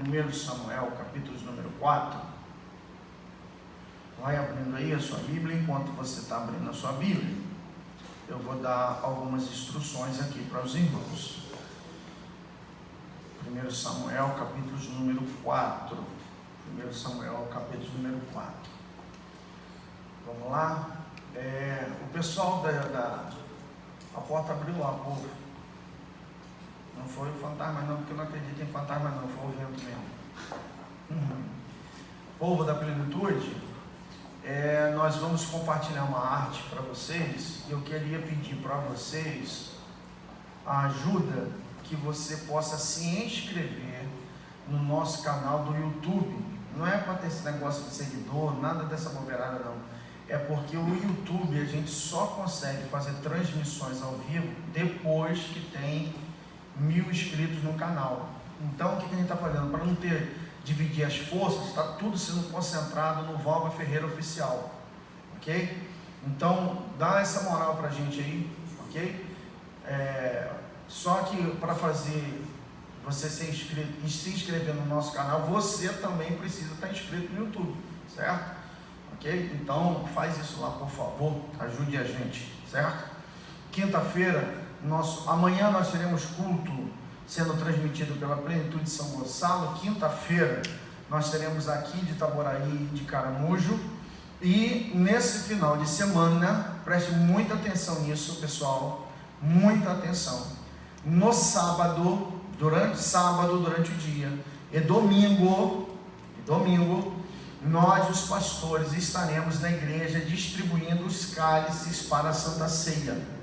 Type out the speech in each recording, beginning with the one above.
1 Samuel, capítulo número 4. Vai abrindo aí a sua Bíblia. Enquanto você está abrindo a sua Bíblia, eu vou dar algumas instruções aqui para os irmãos. 1 Samuel, capítulo número 4. 1 Samuel, capítulo número 4. Vamos lá. O pessoal a porta abriu lá, povo. Não foi o fantasma não, porque eu não acredito em fantasma não, foi o vento mesmo. Povo da plenitude, nós vamos compartilhar uma arte para vocês. Eu queria pedir para vocês a ajuda que você possa se inscrever no nosso canal do YouTube. Não é para ter esse negócio de seguidor, nada dessa bobeirada não. É porque o YouTube a gente só consegue fazer transmissões ao vivo depois que tem 1000 inscritos no canal. Então o que a gente está fazendo? Para não dividir as forças, está tudo sendo concentrado no Valva Ferreira Oficial, ok? Então dá essa moral para a gente aí, ok? Só que para fazer você se inscrever no nosso canal, você também precisa estar inscrito no YouTube, certo? Ok? Então faz isso lá, por favor, ajude a gente, certo? Quinta-feira, amanhã nós teremos culto sendo transmitido pela Plenitude de São Gonçalo. Quinta-feira nós teremos aqui de Itaboraí, de Caramujo. E nesse final de semana, preste muita atenção nisso, pessoal, muita atenção. No sábado, durante o dia, e domingo, nós, os pastores, estaremos na igreja distribuindo os cálices para a Santa Ceia.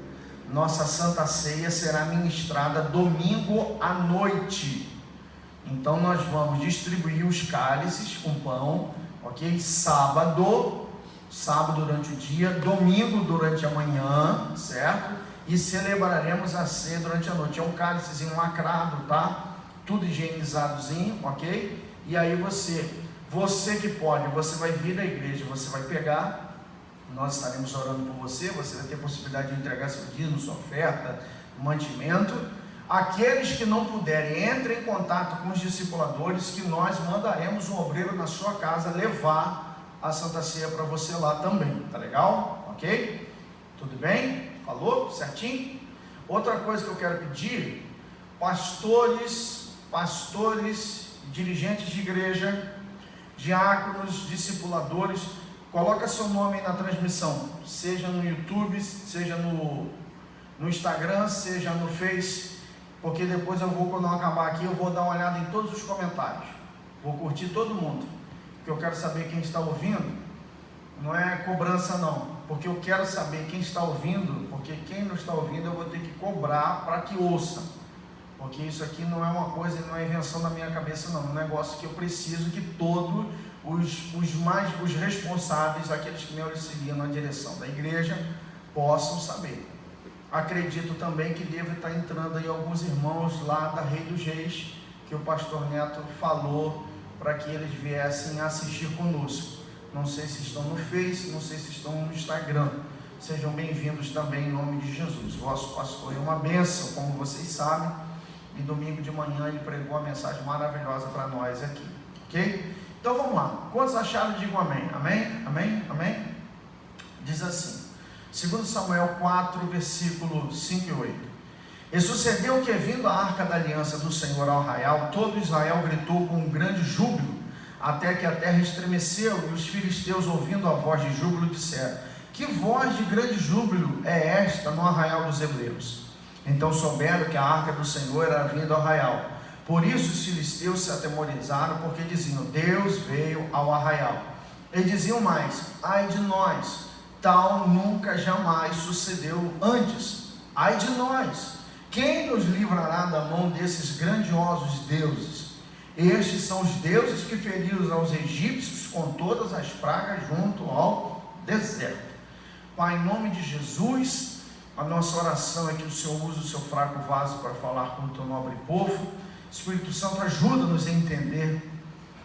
Nossa Santa Ceia será ministrada domingo à noite. Então nós vamos distribuir os cálices com pão, ok? Sábado durante o dia, domingo durante a manhã, certo? E celebraremos a ceia durante a noite. É um cálicezinho lacrado, tá? Tudo higienizadozinho, ok? E aí você que pode, você vai vir da igreja, você vai pegar. Nós estaremos orando por você. Você vai ter possibilidade de entregar seu dízimo, sua oferta, mantimento. Aqueles que não puderem, entrem em contato com os discipuladores, que nós mandaremos um obreiro na sua casa levar a Santa Ceia para você lá também, tá legal? Ok? Tudo bem? Falou? Certinho? Outra coisa que eu quero pedir: pastores, dirigentes de igreja, diáconos, discipuladores, coloca seu nome aí na transmissão, seja no YouTube, seja no Instagram, seja no Face, porque depois quando eu acabar aqui, eu vou dar uma olhada em todos os comentários, vou curtir todo mundo, porque eu quero saber quem está ouvindo. Não é cobrança não, porque eu quero saber quem está ouvindo, porque quem não está ouvindo eu vou ter que cobrar para que ouça, porque isso aqui não é uma coisa, não é invenção da minha cabeça não, é um negócio que eu preciso que todos os responsáveis, aqueles que me auxiliam na direção da igreja, possam saber. Acredito também que deve estar entrando aí alguns irmãos lá da Rei dos Reis, que o pastor Neto falou para que eles viessem assistir conosco. Não sei se estão no Face, não sei se estão no Instagram. Sejam bem-vindos também em nome de Jesus. Vosso pastor é uma bênção, como vocês sabem, e domingo de manhã ele pregou uma mensagem maravilhosa para nós aqui, ok? Então vamos lá, quantos acharam? Digam amém, amém. Diz assim, 2 Samuel 4, versículo 5 e 8. E sucedeu que, vindo a arca da aliança do Senhor ao arraial, todo Israel gritou com um grande júbilo, até que a terra estremeceu, e os filisteus, ouvindo a voz de júbilo, disseram: que voz de grande júbilo é esta no arraial dos hebreus? Então souberam que a arca do Senhor era vinda ao arraial. Por isso os filisteus se atemorizaram, porque diziam: Deus veio ao arraial. E diziam mais: ai de nós, tal nunca jamais sucedeu antes. Ai de nós, quem nos livrará da mão desses grandiosos deuses? Estes são os deuses que feriram aos egípcios com todas as pragas junto ao deserto. Pai, em nome de Jesus, a nossa oração é que o Senhor use o seu fraco vaso para falar com o teu nobre povo. Espírito Santo, ajuda-nos a entender.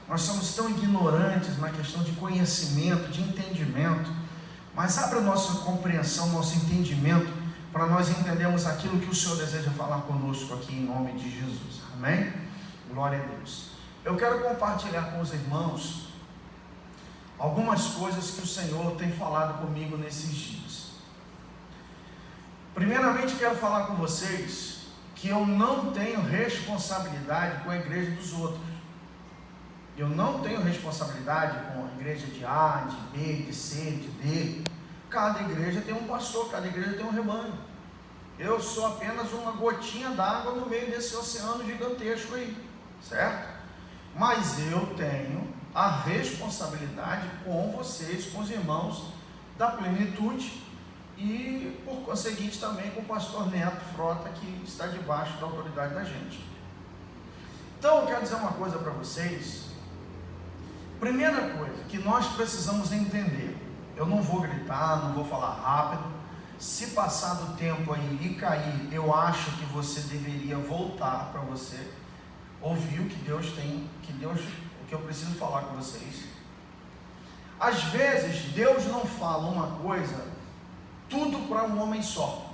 Nós somos tão ignorantes na questão de conhecimento, de entendimento, mas abre a nossa compreensão, nosso entendimento, para nós entendermos aquilo que o Senhor deseja falar conosco aqui em nome de Jesus. Amém? Glória a Deus. eu quero compartilhar com os irmãos algumas coisas que o Senhor tem falado comigo nesses dias. Primeiramente, quero falar com vocês que eu não tenho responsabilidade com a igreja dos outros. Eu não tenho responsabilidade com a igreja de A, de B, de C, de D. Cada igreja tem um pastor, cada igreja tem um rebanho. Eu sou apenas uma gotinha d'água no meio desse oceano gigantesco aí, certo? Mas eu tenho a responsabilidade com vocês, com os irmãos da plenitude e, por conseguinte, também com o pastor Neto Frota, que está debaixo da autoridade da gente. Então, eu quero dizer uma coisa para vocês. Primeira coisa que nós precisamos entender, eu não vou gritar, não vou falar rápido. Se passar do tempo aí e cair, eu acho que você deveria voltar para você ouvir o que Deus tem, o que eu preciso falar com vocês. Às vezes, Deus não fala uma coisa, tudo para um homem só.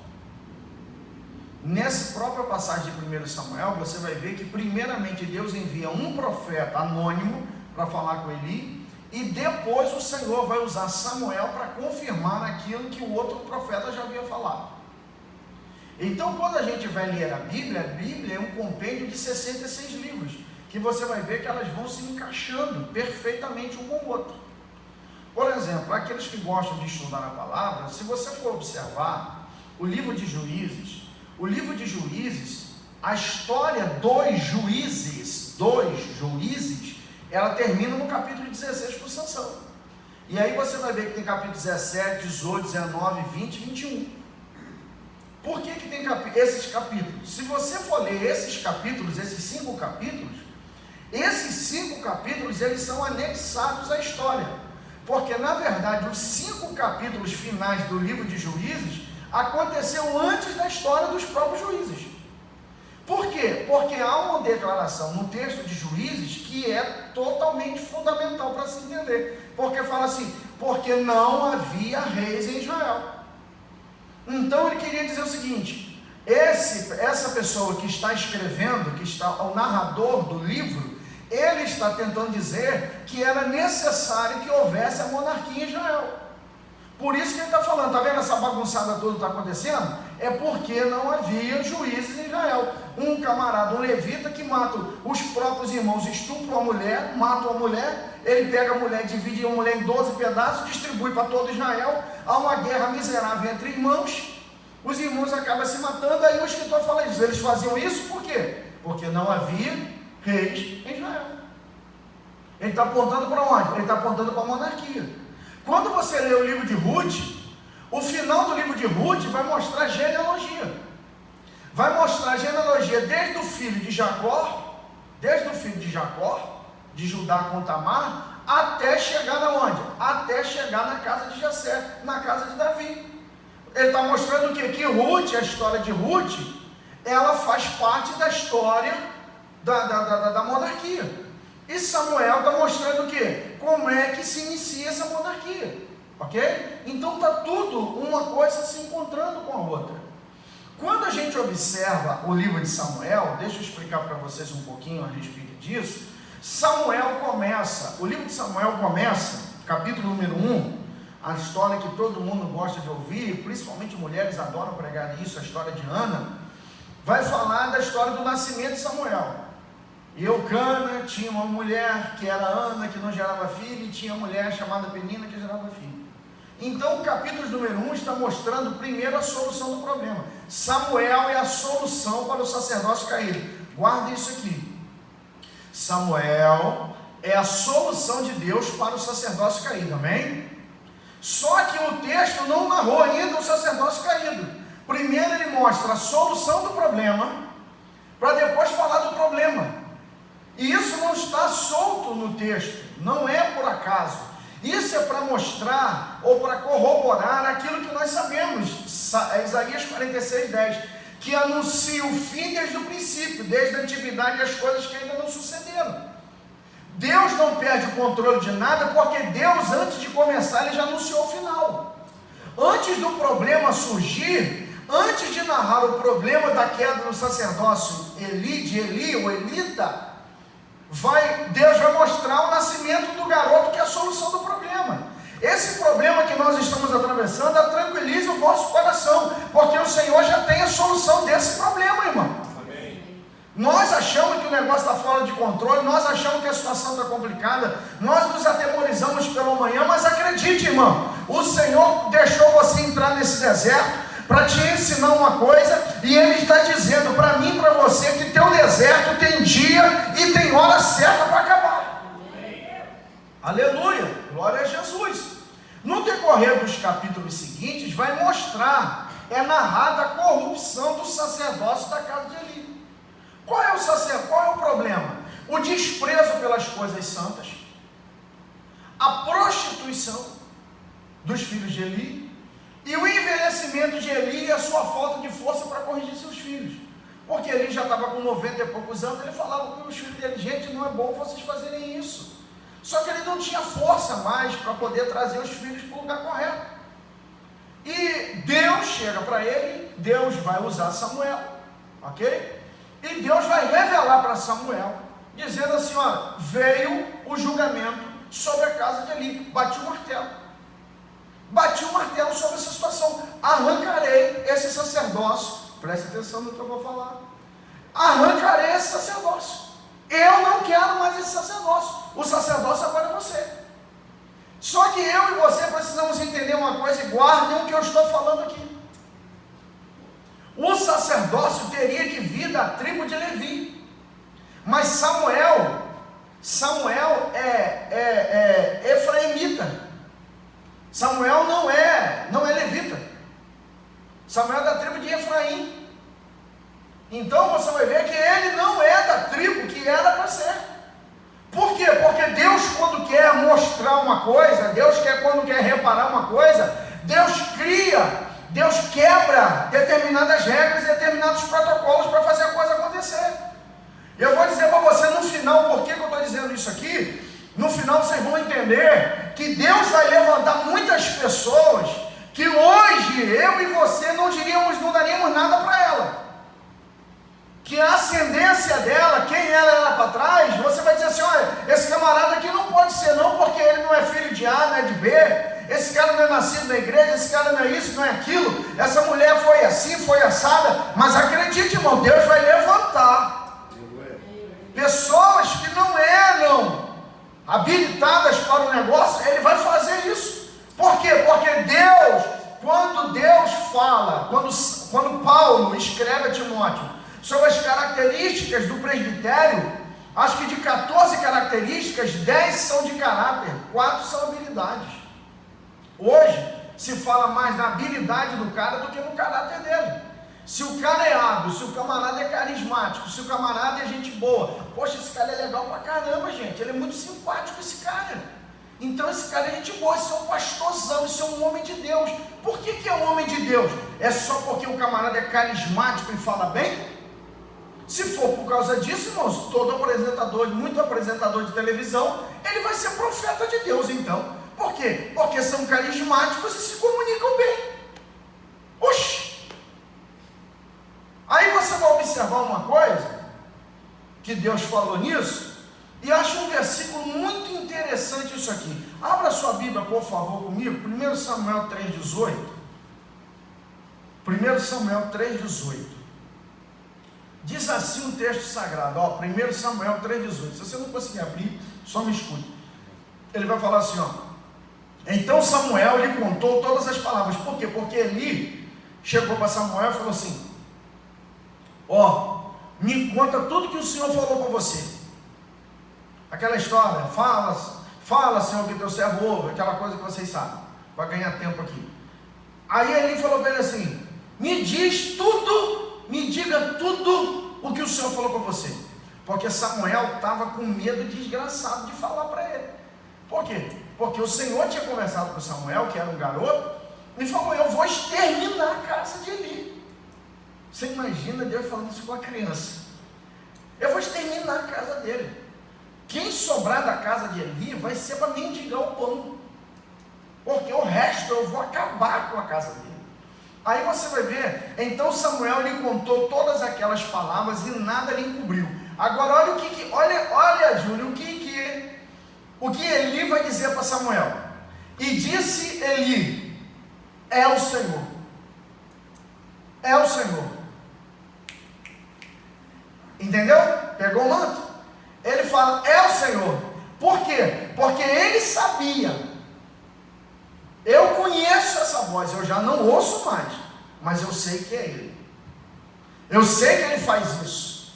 Nessa própria passagem de 1 Samuel, você vai ver que primeiramente Deus envia um profeta anônimo para falar com Eli, e depois o Senhor vai usar Samuel para confirmar aquilo que o outro profeta já havia falado. Então, quando a gente vai ler a Bíblia é um compêndio de 66 livros, que você vai ver que elas vão se encaixando perfeitamente um com o outro. Por exemplo, aqueles que gostam de estudar a palavra, se você for observar o livro de Juízes, a história dos juízes, ela termina no capítulo 16 com Sansão. E aí você vai ver que tem capítulo 17, 18, 19, 20 e 21. Por que tem esses capítulos? Se você for ler esses capítulos, esses 5 capítulos, eles são anexados à história. Porque, na verdade, os 5 capítulos finais do livro de Juízes aconteceu antes da história dos próprios juízes. Por quê? Porque há uma declaração no texto de Juízes que é totalmente fundamental para se entender. Porque fala assim, porque não havia reis em Israel. Então ele queria dizer o seguinte, essa pessoa que está escrevendo, o narrador do livro, ele está tentando dizer que era necessário que houvesse a monarquia em Israel. Por isso que ele está falando, está vendo essa bagunçada toda que está acontecendo? É porque não havia juízes em Israel. Um camarada, um levita que mata os próprios irmãos, estupra a mulher, mata a mulher, ele pega a mulher, divide a mulher em 12 pedaços, distribui para todo Israel, há uma guerra miserável entre irmãos, os irmãos acabam se matando, aí o escritor fala isso, eles faziam isso por quê? Porque não havia reis em Israel. Ele está apontando para onde? Ele está apontando para a monarquia. Quando você lê o livro de Ruth, o final do livro de Ruth vai mostrar genealogia. Vai mostrar a genealogia desde o filho de Jacó, de Judá com Tamar, até chegar aonde? Até chegar na casa de Jessé, na casa de Davi. Ele está mostrando o quê? Que Ruth, a história de Ruth, ela faz parte da história da monarquia. E Samuel está mostrando o quê? Como é que se inicia essa monarquia, ok? Então está tudo uma coisa se encontrando com a outra. Quando a gente observa o livro de Samuel, deixa eu explicar para vocês um pouquinho a respeito disso. O livro de Samuel começa, capítulo número 1, a história que todo mundo gosta de ouvir, principalmente mulheres adoram pregar isso, a história de Ana, vai falar da história do nascimento de Samuel. E Eucana tinha uma mulher que era Ana, que não gerava filho, e tinha uma mulher chamada Penina que gerava filho. Então o capítulo número 1 está mostrando primeiro a solução do problema. Samuel é a solução para o sacerdócio caído. Guarda isso aqui. Samuel é a solução de Deus para o sacerdócio caído, amém? Só que o texto não narrou ainda o sacerdócio caído. Primeiro ele mostra a solução do problema, para depois falar do problema. E isso não está solto no texto, não é por acaso. Isso é para mostrar ou para corroborar aquilo que nós sabemos, Isaías 46:10, que anuncia o fim desde o princípio, desde a antiguidade, as coisas que ainda não sucederam. Deus não perde o controle de nada, porque Deus, antes de começar, Ele já anunciou o final. Antes do problema surgir, antes de narrar o problema da queda do sacerdócio de Eli, ou Elita, Deus vai mostrar o nascimento do garoto, que é a solução do problema. Esse problema que nós estamos atravessando, tranquilize o vosso coração, porque o Senhor já tem a solução desse problema, irmão. Amém. Nós achamos que o negócio está fora de controle, nós achamos que a situação está complicada, nós nos atemorizamos pelo amanhã, mas acredite, irmão, o Senhor deixou você entrar nesse deserto para te ensinar uma coisa, e Ele está dizendo para mim e para você que teu deserto tem dia e tem hora certa para acabar. Amém. Aleluia, glória a Jesus. No decorrer dos capítulos seguintes, vai mostrar, narrada a corrupção do sacerdócio da casa de Eli. Qual é o problema? O desprezo pelas coisas santas, a prostituição dos filhos de Eli, e o envelhecimento de Eli e a sua falta de força para corrigir seus filhos. Porque Eli já estava com 90 e poucos anos, ele falava com os filhos dele: gente, não é bom vocês fazerem isso. Só que ele não tinha força mais para poder trazer os filhos para o lugar correto. E Deus chega para ele, Deus vai usar Samuel, ok? E Deus vai revelar para Samuel, dizendo assim: olha, veio o julgamento sobre a casa de Eli, bati o martelo sobre essa situação, arrancarei esse sacerdócio, preste atenção no que eu vou falar, arrancarei esse sacerdócio, eu não quero mais esse sacerdócio, o sacerdócio agora é você. Só que eu e você precisamos entender uma coisa, e guardem o que eu estou falando aqui. O sacerdócio teria que vir da tribo de Levi, mas Samuel é efraimita. Samuel não é levita. Samuel é da tribo de Efraim. Então você vai ver que ele não é da tribo que era para ser. Por quê? Porque Deus, quando quer mostrar uma coisa, quando quer reparar uma coisa, Deus quebra determinadas regras e determinados protocolos para fazer a coisa acontecer. Eu vou dizer para você no final, por que eu estou dizendo isso aqui. No final vocês vão entender que Deus vai levantar muitas pessoas que hoje eu e você não daríamos nada para ela. Que a ascendência dela, quem ela era para trás, você vai dizer assim: olha, esse camarada aqui não pode ser não, porque ele não é filho de A, não é de B, esse cara não é nascido na igreja, esse cara não é isso, não é aquilo, essa mulher foi assim, foi assada. Mas acredite, irmão, Deus vai levantar pessoas que não eram habilitadas para o negócio, Ele vai fazer isso. Por quê? Porque quando Deus fala, quando Paulo escreve a Timóteo sobre as características do presbitério, acho que de 14 características, 10 são de caráter, 4 são habilidades. Hoje se fala mais na habilidade do cara do que no caráter dele. Se o cara é hábil, se o camarada é carismático, se o camarada é gente boa, poxa, esse cara é legal pra caramba, gente, ele é muito simpático, esse cara. Então esse cara é gente boa, esse é um pastorzão, esse é um homem de Deus. Por que é um homem de Deus? É só porque o camarada é carismático e fala bem? Se for por causa disso, irmãos, muito apresentador de televisão, ele vai ser profeta de Deus, então. Por quê? Porque são carismáticos e se comunicam bem. Oxi! Aí você vai observar uma coisa, que Deus falou nisso, e acho um versículo muito interessante isso aqui. Abra sua Bíblia, por favor, comigo, 1 Samuel 3,18. 1 Samuel 3,18. Diz assim um texto sagrado, 1 Samuel 3,18. Se você não conseguir abrir, só me escute. Ele vai falar assim, então Samuel lhe contou todas as palavras. Por quê? Porque Eli chegou para Samuel e falou assim: me conta tudo que o Senhor falou para você. Aquela história, fala Senhor, que teu servo ouve, aquela coisa que vocês sabem, vai ganhar tempo aqui. Aí Eli falou para ele assim: me diga tudo o que o Senhor falou para você. Porque Samuel estava com medo desgraçado de falar para ele. Por quê? Porque o Senhor tinha conversado com Samuel, que era um garoto, e falou: eu vou exterminar a casa de Eli. Você imagina Deus falando isso com a criança? Eu vou exterminar a casa dele. Quem sobrar da casa de Eli vai ser para mendigar o pão, porque o resto eu vou acabar com a casa dele. Aí você vai ver, então Samuel lhe contou todas aquelas palavras e nada lhe encobriu. Agora olha olha, Júlio, o que Eli vai dizer para Samuel. E disse Eli, é o Senhor. É o Senhor. Entendeu? Pegou o manto? Ele fala, é o Senhor. Por quê? Porque ele sabia. Eu conheço essa voz, eu já não ouço mais, mas eu sei que é ele. Eu sei que ele faz isso.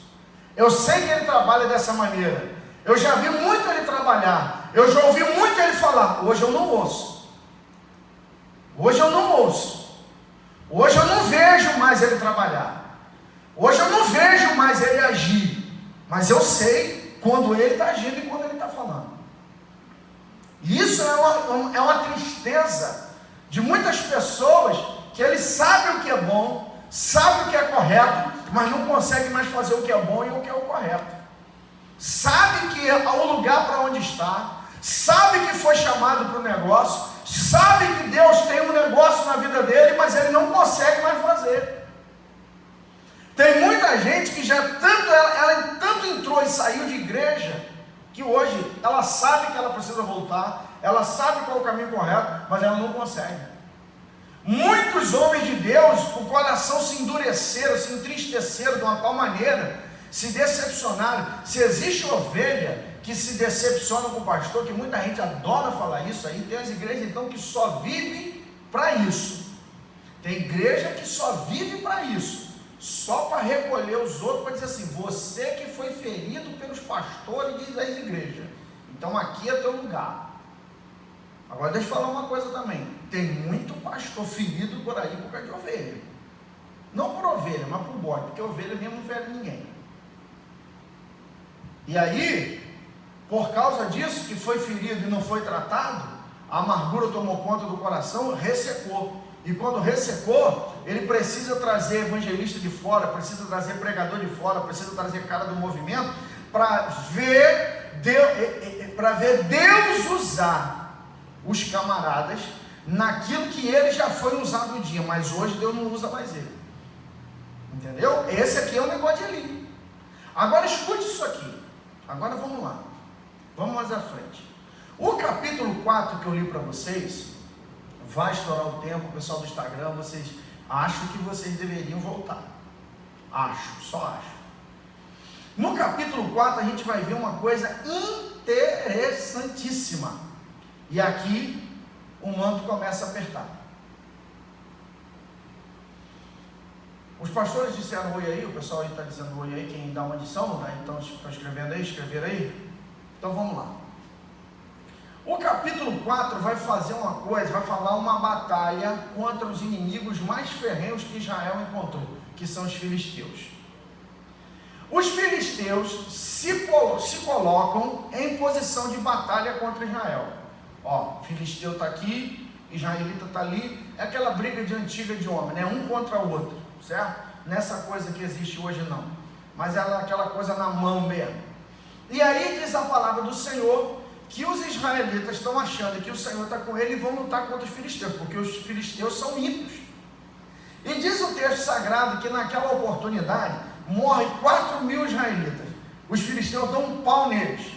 Eu sei que ele trabalha dessa maneira. Eu já vi muito ele trabalhar. Eu já ouvi muito ele falar. Hoje eu não ouço. Hoje eu não ouço. Hoje eu não vejo mais ele trabalhar. Hoje eu não vejo mais ele agir. Mas eu sei quando ele está agindo e quando ele está falando. E isso é uma tristeza de muitas pessoas que eles sabem o que é bom, sabem o que é correto, mas não conseguem mais fazer o que é bom e o que é o correto. Sabe que é o lugar para onde está, sabe que foi chamado para o negócio, sabe que Deus tem um negócio na vida dele, mas ele não consegue mais fazer. Tem muita gente que ela tanto entrou e saiu de igreja, que hoje ela sabe que ela precisa voltar, ela sabe qual é o caminho correto, mas ela não consegue. Muitos homens de Deus, o coração se endureceram, se entristeceram de uma tal maneira, se decepcionaram. Se existe ovelha que se decepciona com o pastor, que muita gente adora falar isso aí, tem as igrejas então que só vivem para isso. Tem igreja que só vive para isso, só para recolher os outros, para dizer assim, você que foi ferido pelos pastores das igrejas, então aqui é teu lugar. Agora deixa eu falar uma coisa também, tem muito pastor ferido por aí por causa de ovelha, não por ovelha, mas por bode, porque ovelha mesmo não fere ninguém. E aí, por causa disso, que foi ferido e não foi tratado, a amargura tomou conta do coração, ressecou. E quando ressecou, ele precisa trazer evangelista de fora, precisa trazer pregador de fora, precisa trazer cara do movimento, para ver Deus usar os camaradas naquilo que ele já foi usado um dia, mas hoje Deus não usa mais ele. Entendeu? Esse aqui é o negócio de Eli. Agora escute isso aqui. Agora vamos lá. Vamos mais à frente. O capítulo 4 que eu li para vocês, vai estourar o tempo, o pessoal do Instagram, vocês acham que vocês deveriam voltar. Só acho. No capítulo 4 a gente vai ver uma coisa interessantíssima. E aqui o manto começa a apertar. Os pastores disseram oi aí, o pessoal aí está dizendo oi aí, quem dá uma edição, né? Então está escrevendo aí, escreveram aí. Então vamos lá. O capítulo 4 vai fazer uma coisa, vai falar uma batalha contra os inimigos mais ferrenhos que Israel encontrou, que são os filisteus. Os filisteus se colocam em posição de batalha contra Israel. Ó, filisteu está aqui, israelita está ali, é aquela briga de antiga de homem, né? Um contra o outro, certo? Nessa coisa que existe hoje não, mas ela é aquela coisa na mão mesmo. E aí diz a palavra do Senhor, que os israelitas estão achando que o Senhor está com ele e vão lutar contra os filisteus, porque os filisteus são ímpios. E diz o texto sagrado que naquela oportunidade morrem 4.000 israelitas. Os filisteus dão um pau neles.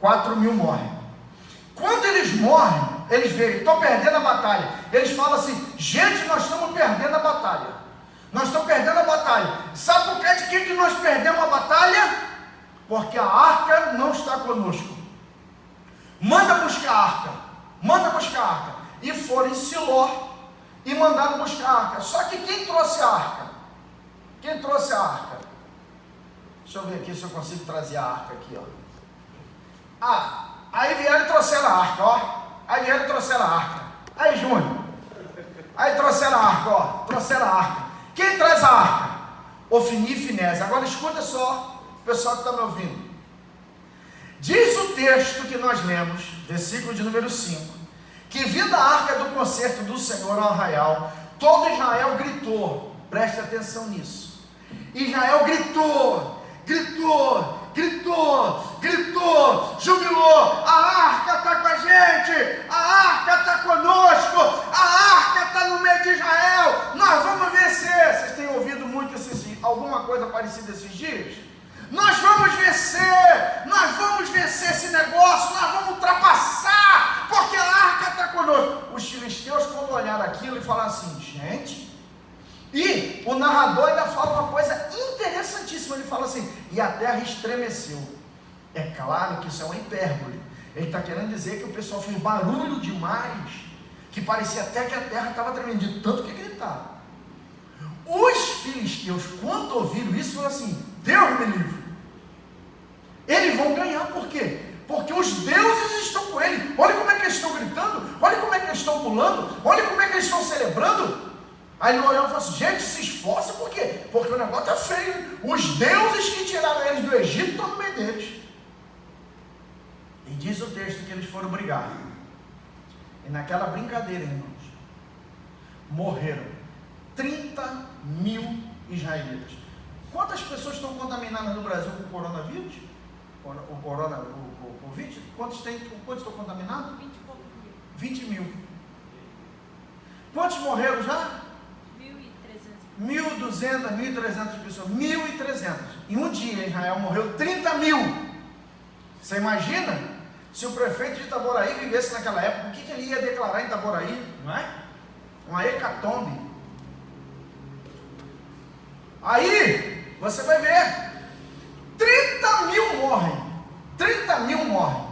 4.000 morrem. Quando eles morrem, eles veem, estão perdendo a batalha. Eles falam assim, gente, nós estamos perdendo a batalha. Sabe por causa de que nós perdemos a batalha? Porque a arca não está conosco. Manda buscar a arca. E foram em Siló e mandaram buscar a arca. Só que quem trouxe a arca? Deixa eu ver aqui se eu consigo trazer a arca aqui, ó. Aí vieram e trouxeram a arca, ó. Aí, Júnior. Aí trouxeram a arca, Quem traz a arca? Ofni e Finés. Agora escuta só, o pessoal que está me ouvindo. Diz o texto que nós lemos, versículo de número 5, que vindo a arca do concerto do Senhor ao arraial, todo Israel gritou. Preste atenção nisso. Israel gritou, jubilou, a arca está com a gente, a arca está conosco, a arca está no meio de Israel, nós vamos vencer. Vocês têm ouvido muito alguma alguma coisa parecida esses dias? Nós vamos vencer esse negócio, nós vamos ultrapassar, porque a arca está conosco. Os filisteus, quando olharam aquilo e falaram assim, gente, e o narrador ainda fala uma coisa interessantíssima, ele fala assim, e a terra estremeceu. É claro que isso é uma hipérbole, ele está querendo dizer que o pessoal fez barulho demais, que parecia até que a terra estava tremendo, de tanto que gritaram. Os filisteus, quando ouviram isso, falaram assim, Deus me livre. Eles vão ganhar, por quê? Porque os deuses estão com ele. Olha como é que eles estão gritando, olha como é que eles estão pulando, olha como é que eles estão celebrando. Aí ele olhou e falou assim, gente, se esforça, por quê? Porque o negócio está feio. Os deuses que tiraram eles do Egito estão no meio deles. E diz o texto que eles foram brigar. E naquela brincadeira, irmãos, morreram 30.000 israelitas. Quantas pessoas estão contaminadas no Brasil com o coronavírus? O Covid? Quantos estão contaminados? 20.000. Quantos morreram já? 1.200, 1.300 pessoas. 1.300. Em um dia em Israel morreu 30.000. Você imagina? Se o prefeito de Itaboraí vivesse naquela época, o que ele ia declarar em Itaboraí? Não é? Uma hecatombe. Aí, você vai ver, 30.000 morrem, 30.000 morrem,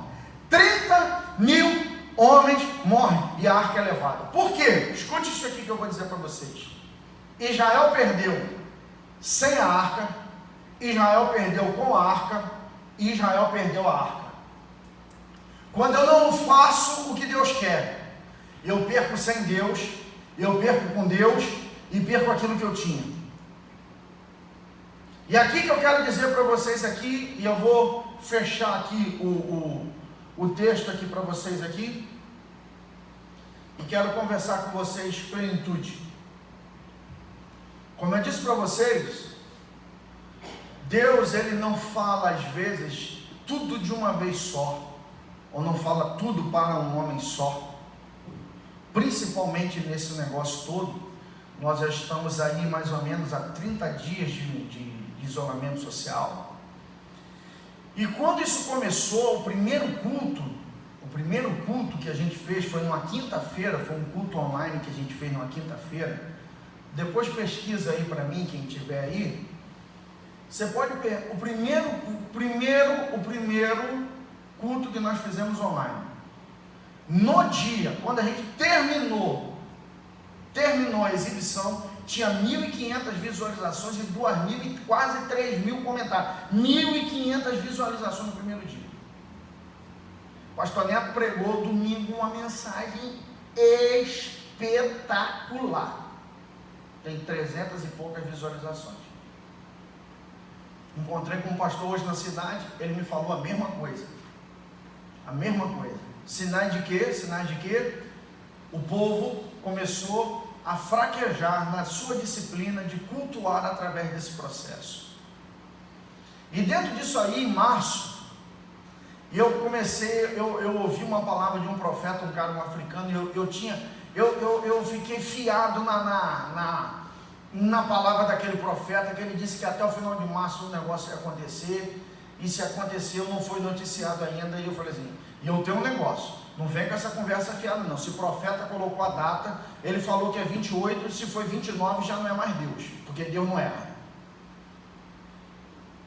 30.000 homens morrem e a arca é levada. Por quê? Escute isso aqui que eu vou dizer para vocês. Israel perdeu sem a arca, Israel perdeu com a arca e Israel perdeu a arca. Quando eu não faço o que Deus quer, eu perco sem Deus, eu perco com Deus e perco aquilo que eu tinha. E aqui que eu quero dizer para vocês aqui, e eu vou fechar aqui o texto aqui para vocês aqui, e quero conversar com vocês plenitude. Como eu disse para vocês, Deus ele não fala às vezes tudo de uma vez só, ou não fala tudo para um homem só. Principalmente nesse negócio todo, nós já estamos aí mais ou menos há 30 dias de isolamento social. E quando isso começou, o primeiro culto que a gente fez foi numa quinta-feira, foi um culto online que a gente fez numa quinta-feira. Depois pesquisa aí para mim, quem tiver aí. Você pode ver o primeiro culto que nós fizemos online. No dia, quando a gente terminou a exibição, tinha 1.500 visualizações e 2.000 e quase 3.000 comentários. 1.500 visualizações no primeiro dia. O pastor Neto pregou domingo uma mensagem espetacular. Tem 300 e poucas visualizações. Encontrei com um pastor hoje na cidade, ele me falou a mesma coisa. A mesma coisa. Sinais de quê? Sinais de quê? O povo começou a fraquejar na sua disciplina de cultuar através desse processo. E dentro disso aí, em março, eu ouvi uma palavra de um profeta, um cara, um africano, e eu fiquei fiado na palavra daquele profeta, que ele disse que até o final de março o negócio ia acontecer, e se aconteceu, não foi noticiado ainda, e eu falei assim, e eu tenho um negócio, não vem com essa conversa fiada não, se o profeta colocou a data, ele falou que é 28, se foi 29 já não é mais Deus, porque Deus não erra.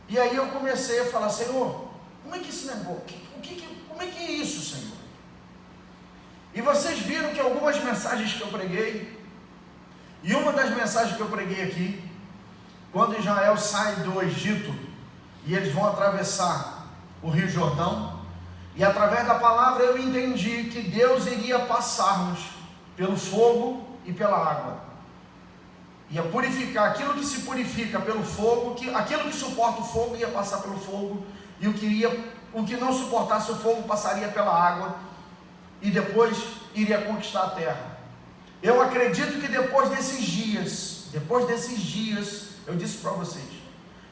E aí eu comecei a falar, Senhor, como é que esse negócio, como é que é isso, Senhor? E vocês viram que algumas mensagens que eu preguei, e uma das mensagens que eu preguei aqui, quando Israel sai do Egito, e eles vão atravessar o Rio Jordão, e através da palavra eu entendi que Deus iria passar-nos pelo fogo e pela água, ia purificar aquilo que se purifica pelo fogo, aquilo que suporta o fogo ia passar pelo fogo, e o que não suportasse o fogo passaria pela água, e depois iria conquistar a terra. Eu acredito que depois desses dias, eu disse para vocês,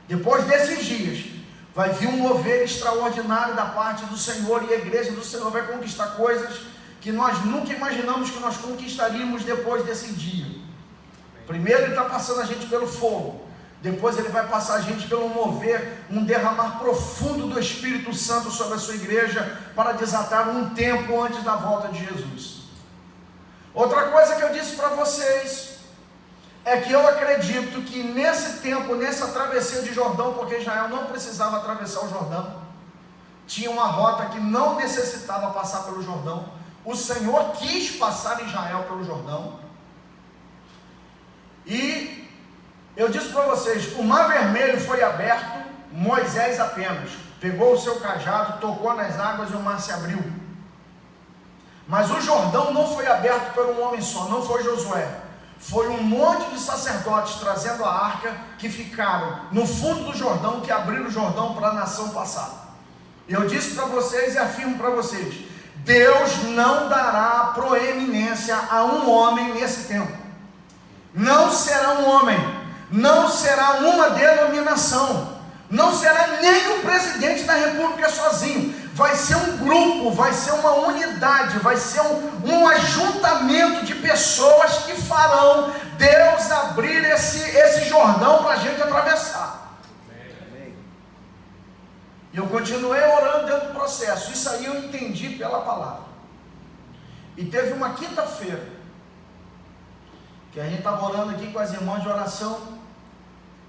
depois desses dias, vai vir um mover extraordinário da parte do Senhor, e a igreja do Senhor vai conquistar coisas que nós nunca imaginamos que nós conquistaríamos depois desse dia. Primeiro ele está passando a gente pelo fogo, Depois Ele vai passar a gente pelo mover, um derramar profundo do Espírito Santo sobre a sua igreja, para desatar um tempo antes da volta de Jesus. Outra coisa que eu disse para vocês, é que eu acredito que nesse tempo, nessa travessia de Jordão, porque Israel não precisava atravessar o Jordão, tinha uma rota que não necessitava passar pelo Jordão, o Senhor quis passar Israel pelo Jordão, e eu disse para vocês, o Mar Vermelho foi aberto, Moisés apenas pegou o seu cajado, tocou nas águas e o mar se abriu. Mas o Jordão não foi aberto por um homem só, não foi Josué, foi um monte de sacerdotes trazendo a arca, que ficaram no fundo do Jordão, que abriram o Jordão para a nação passar. Eu disse para vocês e afirmo para vocês, Deus não dará proeminência a um homem nesse tempo. Não será um homem, não será uma denominação, não será nem o presidente da república sozinho, vai ser um grupo, vai ser uma unidade, vai ser um ajuntamento de pessoas que farão Deus abrir esse Jordão para a gente atravessar. E eu continuei orando dentro do processo, isso aí eu entendi pela palavra. E teve uma quinta-feira, que a gente estava orando aqui com as irmãs de oração.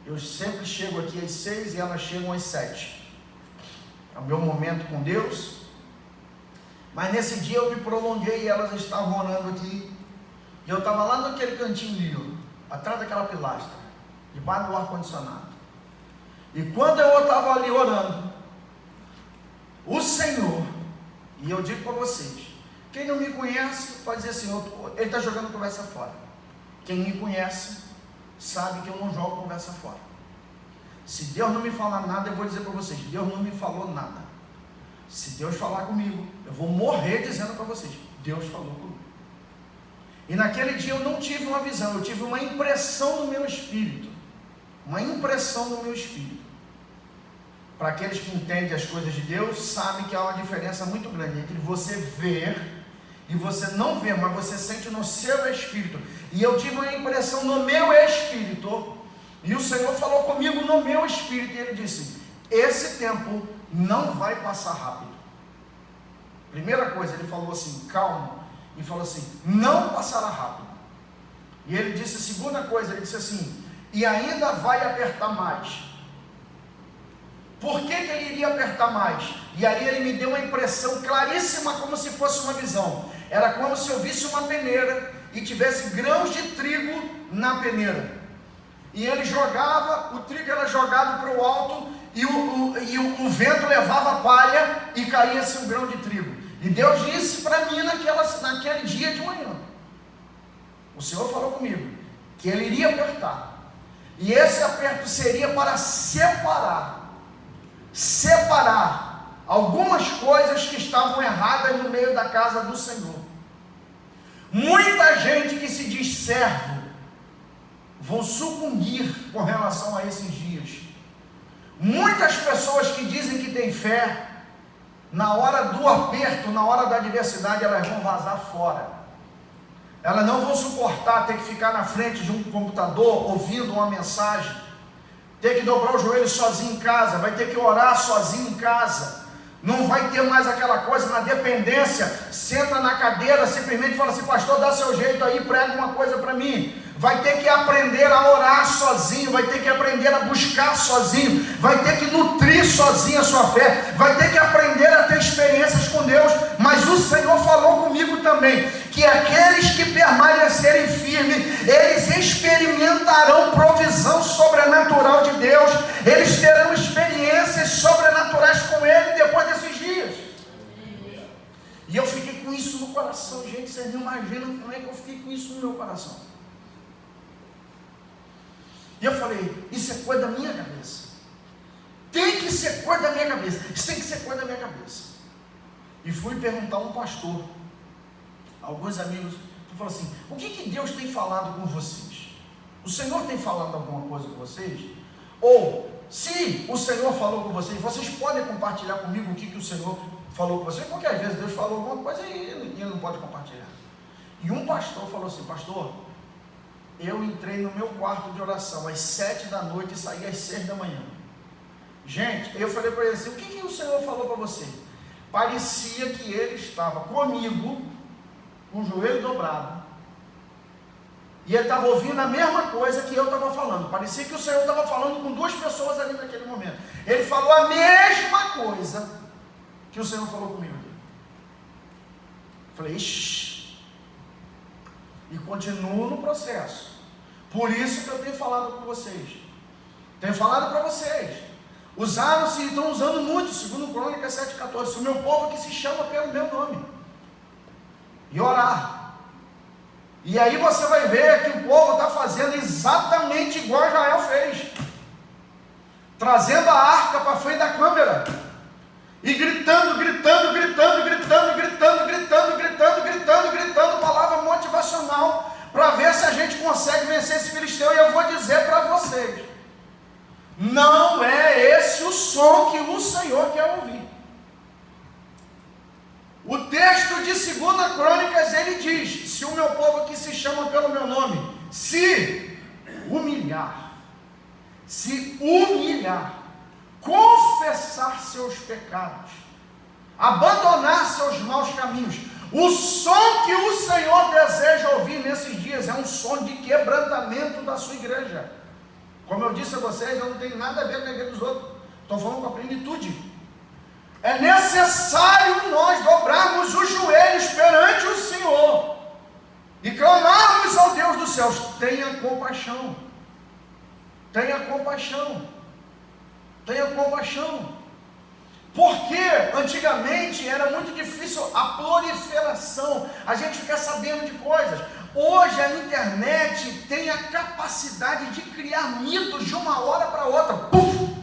Eu sempre chego aqui às 6 e elas chegam às 7. É o meu momento com Deus. Mas nesse dia eu me prolonguei e elas estavam orando aqui. E eu estava lá naquele cantinho ali, ó, atrás daquela pilastra, debaixo do ar-condicionado. E quando eu estava ali orando, o Senhor, e eu digo para vocês, quem não me conhece pode dizer assim, ele está jogando conversa fora. Quem me conhece sabe que eu não jogo conversa fora. Se Deus não me falar nada, eu vou dizer para vocês, Deus não me falou nada. Se Deus falar comigo, eu vou morrer dizendo para vocês, Deus falou comigo. E naquele dia eu não tive uma visão, eu tive uma impressão no meu espírito. Uma impressão no meu espírito. Para aqueles que entendem as coisas de Deus, sabem que há uma diferença muito grande entre você ver e você não vê, mas você sente no seu espírito. E eu tive uma impressão no meu espírito, e o Senhor falou comigo no meu espírito, e Ele disse, esse tempo não vai passar rápido. Primeira coisa, Ele falou assim, calma, e falou assim, não passará rápido. E Ele disse a segunda coisa, Ele disse assim, e ainda vai apertar mais. Por que Ele iria apertar mais? E aí Ele me deu uma impressão claríssima, como se fosse uma visão. Era como se eu visse uma peneira e tivesse grãos de trigo na peneira. E Ele jogava, o trigo era jogado para o alto e o vento levava a palha e caía-se um grão de trigo. E Deus disse para mim naquele dia de manhã, o Senhor falou comigo, que Ele iria apertar. E esse aperto seria para separar algumas coisas que estavam erradas no meio da casa do Senhor. Muita gente que se diz servo vão sucumbir com relação a esses dias. Muitas pessoas que dizem que têm fé, na hora do aperto, na hora da adversidade, elas vão vazar fora. Elas não vão suportar ter que ficar na frente de um computador ouvindo uma mensagem, ter que dobrar o joelho sozinho em casa, vai ter que orar sozinho em casa. Não vai ter mais aquela coisa na dependência, senta na cadeira, simplesmente fala assim, pastor, dá seu jeito aí, prega uma coisa para mim. Vai ter que aprender a orar sozinho, vai ter que aprender a buscar sozinho, vai ter que nutrir sozinho a sua fé, vai ter que aprender a ter experiências com Deus. Mas o Senhor falou comigo também, que aqueles que permanecerem firmes, eles experimentarão provisão sobrenatural de Deus, eles terão experiências sobrenaturais com Ele depois desses dias. E eu fiquei com isso no coração, gente, vocês não imaginam como é que eu fiquei com isso no meu coração. E eu falei, isso é coisa da minha cabeça. Tem que ser coisa da minha cabeça. Isso tem que ser coisa da minha cabeça. E fui perguntar a um pastor, alguns amigos, que falaram assim, o que Deus tem falado com vocês? O Senhor tem falado alguma coisa com vocês? Ou, se o Senhor falou com vocês, vocês podem compartilhar comigo o que o Senhor falou com vocês? Porque às vezes Deus falou alguma coisa e ele não pode compartilhar. E um pastor falou assim, pastor, eu entrei no meu quarto de oração às 7 da noite e saí às 6 da manhã. Gente, eu falei para ele assim, o que o Senhor falou para você? Parecia que ele estava comigo, com o joelho dobrado, e ele estava ouvindo a mesma coisa que eu estava falando. Parecia que o Senhor estava falando com duas pessoas ali naquele momento. Ele falou a mesma coisa que o Senhor falou comigo. Falei, ixi. E continuo no processo. Por isso que eu tenho falado com vocês. Tenho falado para vocês. Usaram-se e estão usando muito, segundo Crônicas 7,14. O meu povo que se chama pelo meu nome. E orar. E aí você vai ver que o povo está fazendo exatamente igual Israel fez. Trazendo a arca para frente da câmera. E gritando palavra motivacional, para ver se a gente consegue vencer esse filisteu. E eu vou dizer para vocês, não é esse o som que o Senhor quer ouvir. O texto de 2 Crônicas, ele diz, se o meu povo que se chama pelo meu nome, se humilhar, confessar seus pecados, abandonar seus maus caminhos, o som que o Senhor deseja ouvir nesses dias é um som de quebrantamento da sua igreja. Como eu disse a vocês, eu não tenho nada a ver com a igreja dos outros, estou falando com a plenitude. É necessário nós dobrarmos os joelhos perante o Senhor e clamarmos ao Deus dos céus, tenha compaixão, tenha compaixão, tenha compaixão. Porque antigamente era muito difícil a proliferação, a gente ficar sabendo de coisas. Hoje a internet tem a capacidade de criar mitos de uma hora para outra. Puf!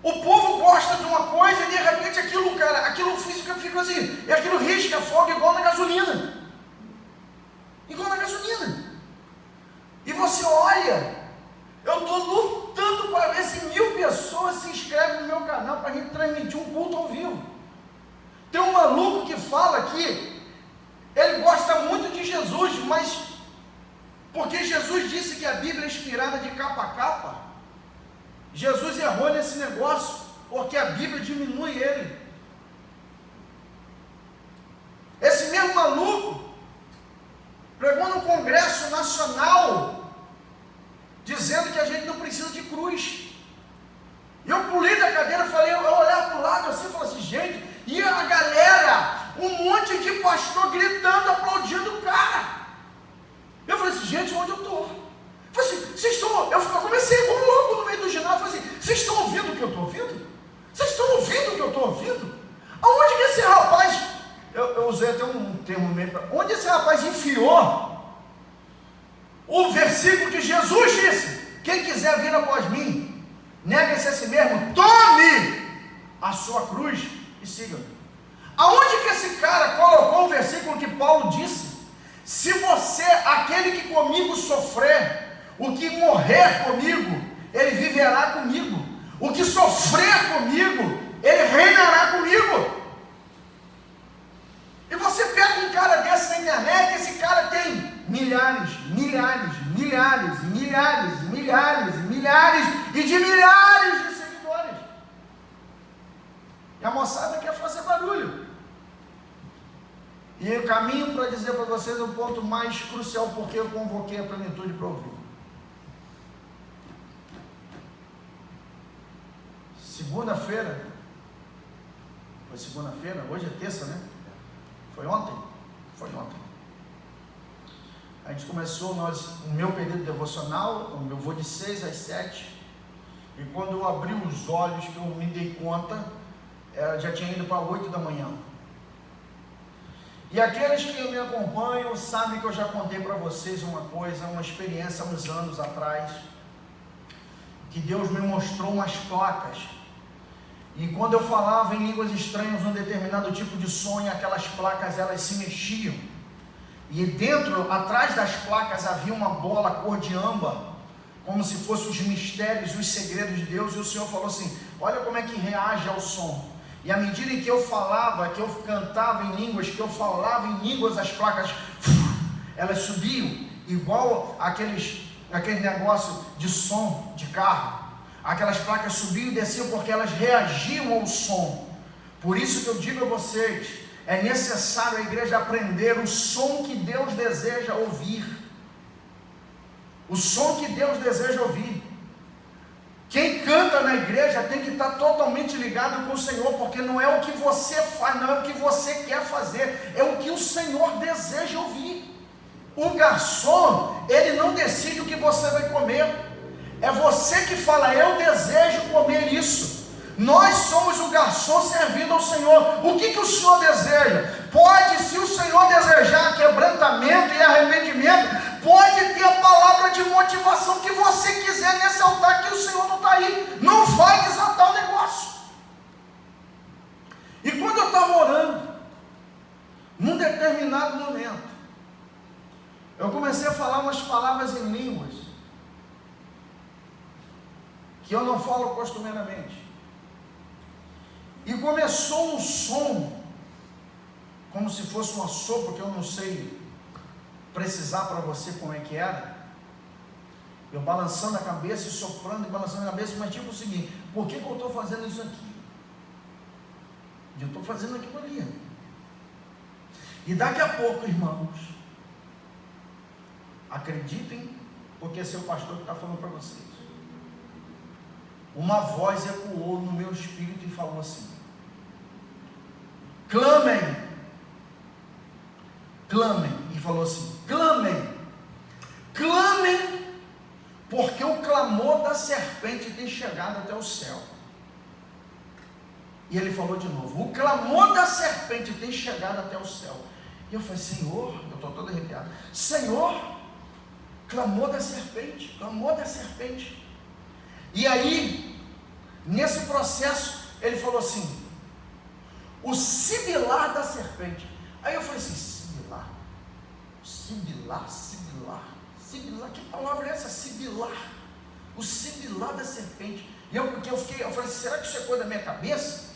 O povo gosta de uma coisa e de repente aquilo fica assim, e aquilo risca fogo igual na gasolina. Igual na gasolina. E você olha, eu estou lutando para ver se 1000 pessoas se inscrevem no meu canal para a gente transmitir um culto ao vivo. Tem um maluco que fala que ele gosta muito de Jesus, mas porque Jesus disse que a Bíblia é inspirada de capa a capa, Jesus errou nesse negócio, porque a Bíblia diminui ele. Esse mesmo maluco pregou no Congresso Nacional, dizendo que a gente não precisa de cruz. E eu pulei da cadeira, eu olhava para o lado assim, falei assim, gente, e a galera, um monte de pastor gritando, aplaudindo o cara. Eu falei assim, gente, onde eu estou? Eu comecei igual louco no meio do ginásio, falei assim, vocês estão ouvindo o que eu estou ouvindo? Vocês estão ouvindo o que eu estou ouvindo? Aonde que esse rapaz, eu usei até um termo meio para, onde esse rapaz enfiou o versículo que Jesus disse, quem quiser vir após mim, negue-se a si mesmo, tome a sua cruz e siga-me. Aonde que esse cara colocou o versículo que Paulo disse, se você, aquele que comigo sofrer, o que morrer comigo, ele viverá comigo. O que sofrer comigo, ele reinará comigo. E você pega um cara desse na internet, esse cara tem milhares e de milhares de seguidores. E a moçada quer fazer barulho. E o caminho para dizer para vocês é o ponto mais crucial, porque eu convoquei a plenitude para ouvir. Segunda-feira, foi segunda-feira, hoje é terça, né? Foi ontem? Foi ontem. A gente começou o meu período devocional, eu vou de 6 às 7, e quando eu abri os olhos, que eu me dei conta, já tinha ido para 8 da manhã. E aqueles que me acompanham sabem que eu já contei para vocês uma coisa, uma experiência há uns anos atrás, que Deus me mostrou umas placas. E quando eu falava em línguas estranhas, um determinado tipo de sonho, aquelas placas elas se mexiam. E dentro, atrás das placas, havia uma bola cor de âmbar, como se fossem os mistérios e os segredos de Deus. E o Senhor falou assim, olha como é que reage ao som. E à medida em que eu falava, que eu cantava em línguas, que eu falava em línguas, as placas, elas subiam. igual aquele negócio de som de carro. Aquelas placas subiam e desciam porque elas reagiam ao som. Por isso que eu digo a vocês, é necessário a igreja aprender o som que Deus deseja ouvir. O som que Deus deseja ouvir. Quem canta na igreja tem que estar totalmente ligado com o Senhor, porque não é o que você faz, não é o que você quer fazer, é o que o Senhor deseja ouvir. O garçom, ele não decide o que você vai comer, é você que fala, eu desejo comer isso. Nós somos o garçom servindo ao Senhor. O que o Senhor deseja? Pode, se o Senhor desejar quebrantamento e arrependimento, pode ter a palavra de motivação que você quiser nesse altar, que o Senhor não está aí, não vai desatar o negócio. E quando eu estava orando, num determinado momento, eu comecei a falar umas palavras em línguas, que eu não falo costumeiramente, e começou um som, como se fosse uma sopa, que eu não sei precisar para você como é que era, eu balançando a cabeça e soprando e balançando a cabeça, mas tipo o seguinte, por que eu estou fazendo isso aqui? Eu estou fazendo aquilo ali. E daqui a pouco, irmãos, acreditem, porque é seu pastor que está falando para vocês, uma voz ecoou no meu espírito e falou assim, clamem, e falou assim, clamem, porque o clamor da serpente tem chegado até o céu. E ele falou de novo, o clamor da serpente tem chegado até o céu. E eu falei, Senhor, eu estou todo arrepiado, Senhor, clamor da serpente. E aí, nesse processo, ele falou assim, o sibilar da serpente. Aí eu falei assim, sibilar, que palavra é essa? Sibilar, o sibilar da serpente. E eu falei, será que isso é coisa da minha cabeça?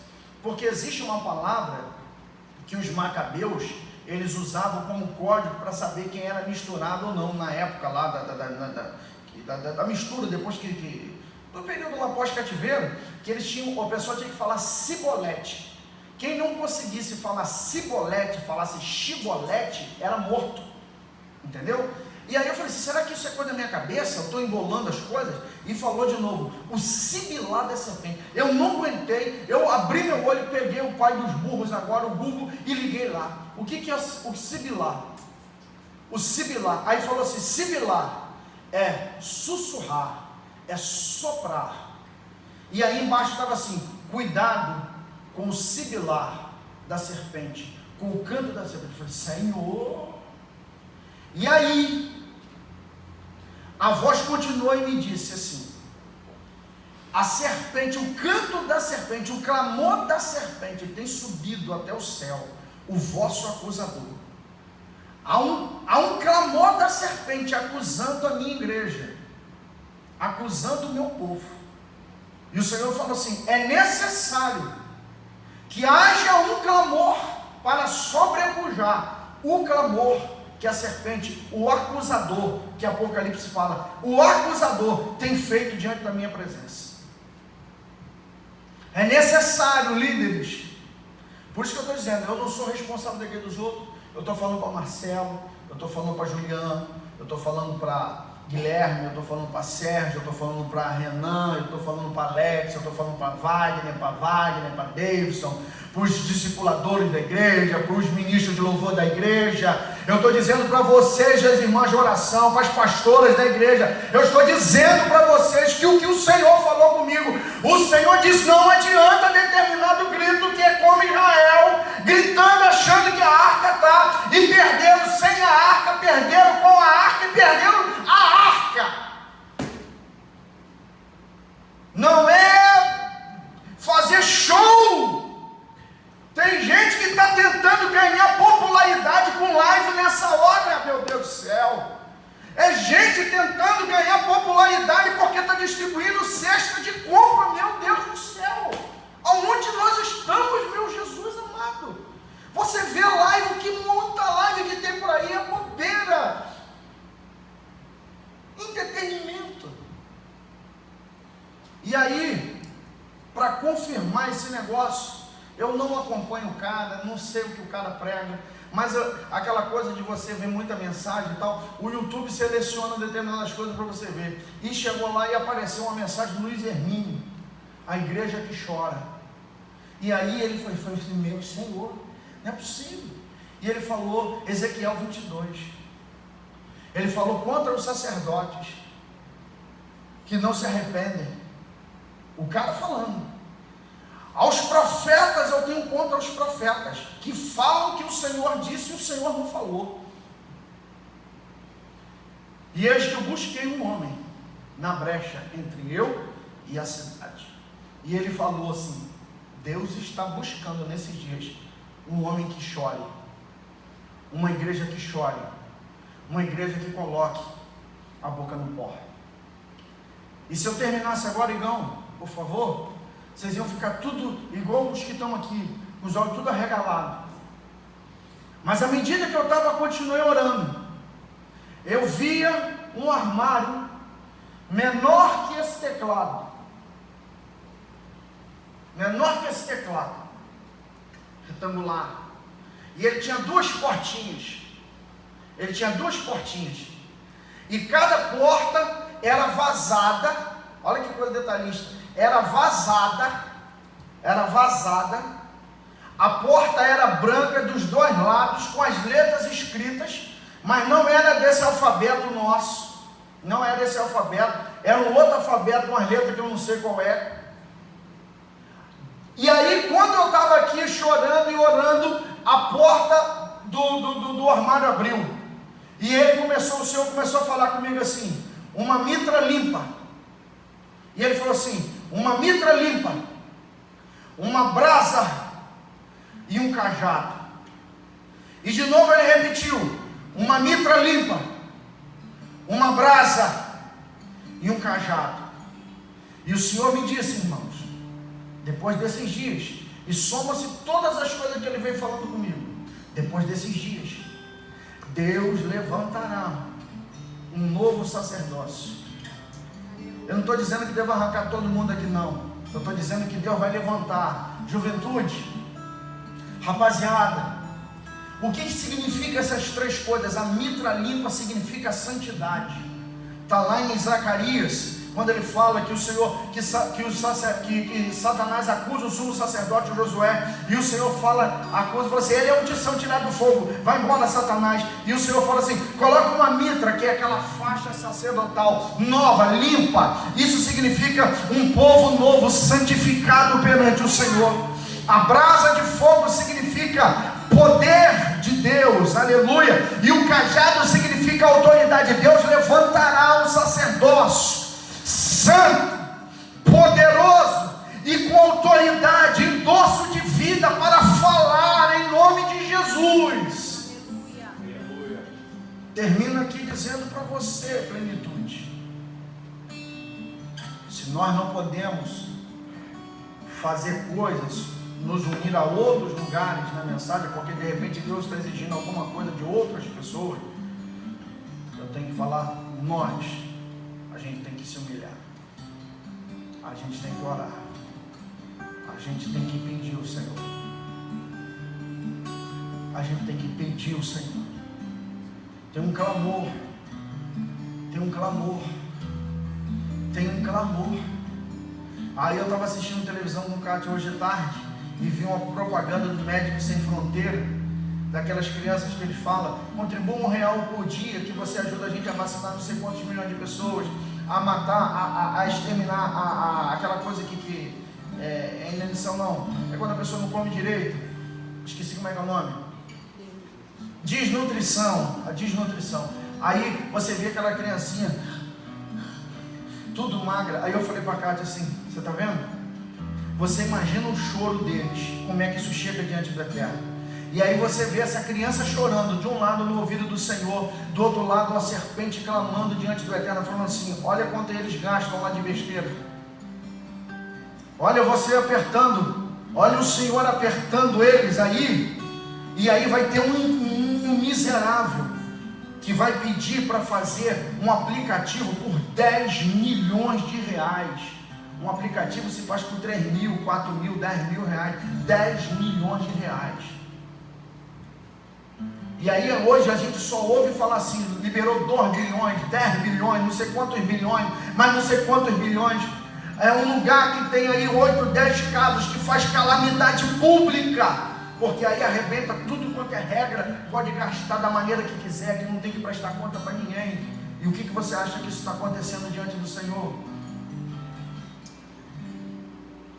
Porque existe uma palavra que os macabeus, eles usavam como código para saber quem era misturado ou não, na época lá da mistura, depois no período lá pós-cativeiro, que eles tinham, o pessoal tinha que falar cibolete. Quem não conseguisse falar cibolete, falasse chibolete, era morto, entendeu? E aí eu falei, será que isso é coisa da minha cabeça? Eu estou embolando as coisas? E falou de novo, o sibilar da serpente. Eu não aguentei, eu abri meu olho, peguei o pai dos burros agora, o Google, e liguei lá. O que é o sibilar? O sibilar, aí falou assim, sibilar é sussurrar, é soprar. E aí embaixo estava assim, cuidado com o sibilar da serpente, com o canto da serpente. Eu falei, Senhor. E aí a voz continuou e me disse assim, a serpente, o canto da serpente, o clamor da serpente tem subido até o céu, o vosso acusador. Há um clamor da serpente acusando a minha igreja, acusando o meu povo. E o Senhor falou assim, é necessário que haja um clamor para sobrepujar o clamor que a serpente, o acusador, que Apocalipse fala, o acusador tem feito diante da minha presença. É necessário, líderes, por isso que eu estou dizendo, eu não sou responsável da igreja dos outros, eu estou falando para Marcelo, eu estou falando para Juliana, eu estou falando para Guilherme, eu estou falando para Sérgio, eu estou falando para Renan, eu estou falando para Alex, eu estou falando para Wagner, para Davidson, para os discipuladores da igreja, para os ministros de louvor da igreja. Eu estou dizendo para vocês, as irmãs de oração, para as pastoras da igreja, eu estou dizendo para vocês que o que o Senhor falou comigo, o Senhor disse, não adianta determinado grito que é como Israel, gritando achando que a arca está, e perderam sem a arca, perderam com a arca e perderam a arca. Não é fazer show. Tem gente que está tentando ganhar popularidade com live nessa hora, meu Deus do céu. É gente tentando ganhar popularidade porque está distribuindo cesta de compra, meu Deus do céu. Aonde nós estamos, meu Jesus amado? Você vê live, que muita live que tem por aí é bobeira. para confirmar esse negócio. Eu não acompanho o cara, não sei o que o cara prega, mas aquela coisa de você ver muita mensagem e tal, o YouTube seleciona determinadas coisas para você ver. E chegou lá e apareceu uma mensagem do Luiz Hermínio, a igreja que chora. E aí ele foi assim, meu Senhor, não é possível. E ele falou Ezequiel 22. Ele falou contra os sacerdotes que não se arrependem. O cara falando. Aos profetas eu tenho contra os profetas que falam que o Senhor disse e o Senhor não falou. E eis que eu busquei um homem na brecha entre eu e a cidade. E ele falou assim: Deus está buscando nesses dias um homem que chore, uma igreja que chore, uma igreja que coloque a boca no pó. E se eu terminasse agora, Igão, por favor, vocês iam ficar tudo igual os que estão aqui, com os olhos tudo arregalados. Mas à medida que eu estava, continuei orando, eu via um armário menor que esse teclado, retangular, e ele tinha duas portinhas, e cada porta era vazada. Olha que coisa detalhista, era vazada, a porta era branca dos dois lados, com as letras escritas, mas não era desse alfabeto nosso, era um outro alfabeto, umas letras que eu não sei qual é. E aí, quando eu estava aqui chorando e orando, a porta do armário abriu, e o Senhor começou a falar comigo assim: uma mitra limpa. E ele falou assim: uma mitra limpa, uma brasa e um cajado. E de novo ele repetiu: uma mitra limpa, uma brasa e um cajado. E o Senhor me disse, irmãos, depois desses dias, e soma-se todas as coisas que ele veio falando comigo, depois desses dias, Deus levantará um novo sacerdócio. Eu não estou dizendo que devo arrancar todo mundo aqui, não. Eu estou dizendo que Deus vai levantar juventude, rapaziada. O que significa essas três coisas? A mitra limpa significa santidade. Está lá em Zacarias, quando ele fala que o Senhor, que Satanás acusa o sumo sacerdote Josué, e o Senhor acusa assim: ele é um tição tirado do fogo, vai embora Satanás. E o Senhor fala assim: coloca uma mitra, que é aquela faixa sacerdotal nova, limpa. Isso significa um povo novo, santificado perante o Senhor. A brasa de fogo significa poder de Deus, aleluia. E o cajado significa autoridade. Deus levantará um sacerdócio santo, poderoso e com autoridade, endosso de vida para falar em nome de Jesus. Aleluia. Termino aqui dizendo para você, plenitude: se nós não podemos fazer coisas, nos unir a outros lugares na mensagem, porque de repente Deus está exigindo alguma coisa de outras pessoas, eu tenho que falar, a gente tem que se humilhar, a gente tem que orar, a gente tem que pedir o Senhor, tem um clamor, Aí eu estava assistindo televisão no CAT hoje de tarde, e vi uma propaganda do Médicos Sem Fronteira, daquelas crianças que ele fala: contribua R$1 por dia, que você ajuda a gente a vacinar não sei quantos milhões de pessoas, a matar, a exterminar aquela coisa que é inanição, não, é quando a pessoa não come direito, esqueci como é que é o nome, a desnutrição. Aí você vê aquela criancinha tudo magra. Aí eu falei para a Cátia assim: você está vendo? Você imagina o choro deles, como é que isso chega diante da terra. E aí você vê essa criança chorando, de um lado no ouvido do Senhor, do outro lado a serpente clamando diante do Eterno, falando assim: olha quanto eles gastam lá de besteira, olha você apertando, olha o Senhor apertando eles aí. E aí vai ter um miserável que vai pedir para fazer um aplicativo por 10 milhões de reais. Um aplicativo se faz por 3 mil, 4 mil, 10 mil reais, 10 milhões de reais. E aí hoje a gente só ouve falar assim, liberou 2 bilhões, 10 bilhões, não sei quantos bilhões, mas não sei quantos bilhões. É um lugar que tem aí 8, 10 casos que faz calamidade pública, porque aí arrebenta tudo quanto é regra, pode gastar da maneira que quiser, que não tem que prestar conta para ninguém. E o que você acha que isso está acontecendo diante do Senhor?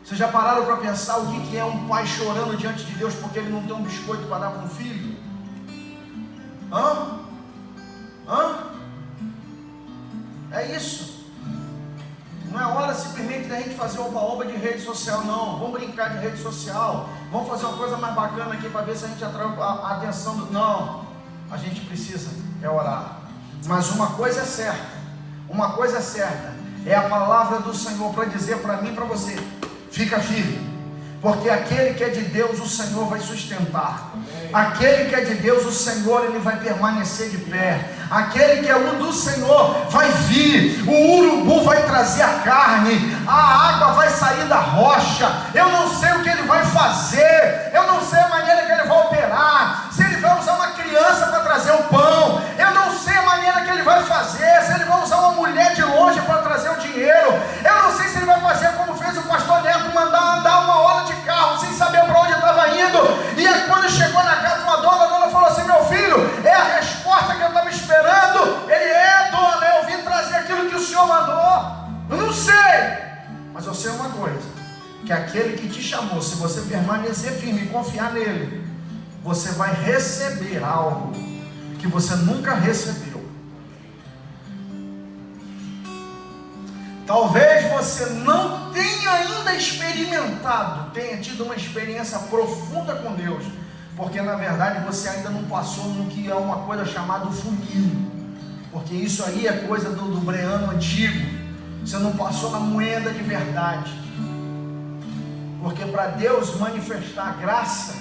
Vocês já pararam para pensar o que é um pai chorando diante de Deus porque ele não tem um biscoito para dar para um filho? É isso. Não é hora simplesmente da gente fazer oba-oba de rede social, não. Vamos brincar de rede social. Vamos fazer uma coisa mais bacana aqui para ver se a gente atrai a atenção do... Não. A gente precisa orar. Mas uma coisa é certa. Uma coisa é certa. É a palavra do Senhor para dizer para mim e para você. Fica firme. Porque aquele que é de Deus, o Senhor vai sustentar. Aquele que é de Deus, o Senhor, ele vai permanecer de pé. Aquele que é o do Senhor vai vir. O urubu vai trazer a carne. A água vai sair da rocha. Eu não sei o que ele vai fazer. Eu não sei a maneira que ele vai operar. Se ele vai usar uma criança para trazer o pão. Eu não sei a maneira que ele vai fazer. Se ele vai usar uma mulher de longe para trazer o dinheiro. Eu não sei se ele vai fazer como fez o pastor Neto, mandar andar 1 hora de carro sem saber para onde estava indo. E aí quando chegou na casa de uma dona, a dona falou assim: meu filho, é a resposta que eu estava esperando. Ele dona, eu vim trazer aquilo que o senhor mandou. Eu não sei, mas eu sei uma coisa, que aquele que te chamou, se você permanecer firme e confiar nele, você vai receber algo que você nunca recebeu. Talvez você não tenha ainda experimentado, tenha tido uma experiência profunda com Deus, porque na verdade você ainda não passou no que é uma coisa chamada funil, porque isso aí é coisa do breano antigo. Você não passou na moeda de verdade, porque para Deus manifestar graça,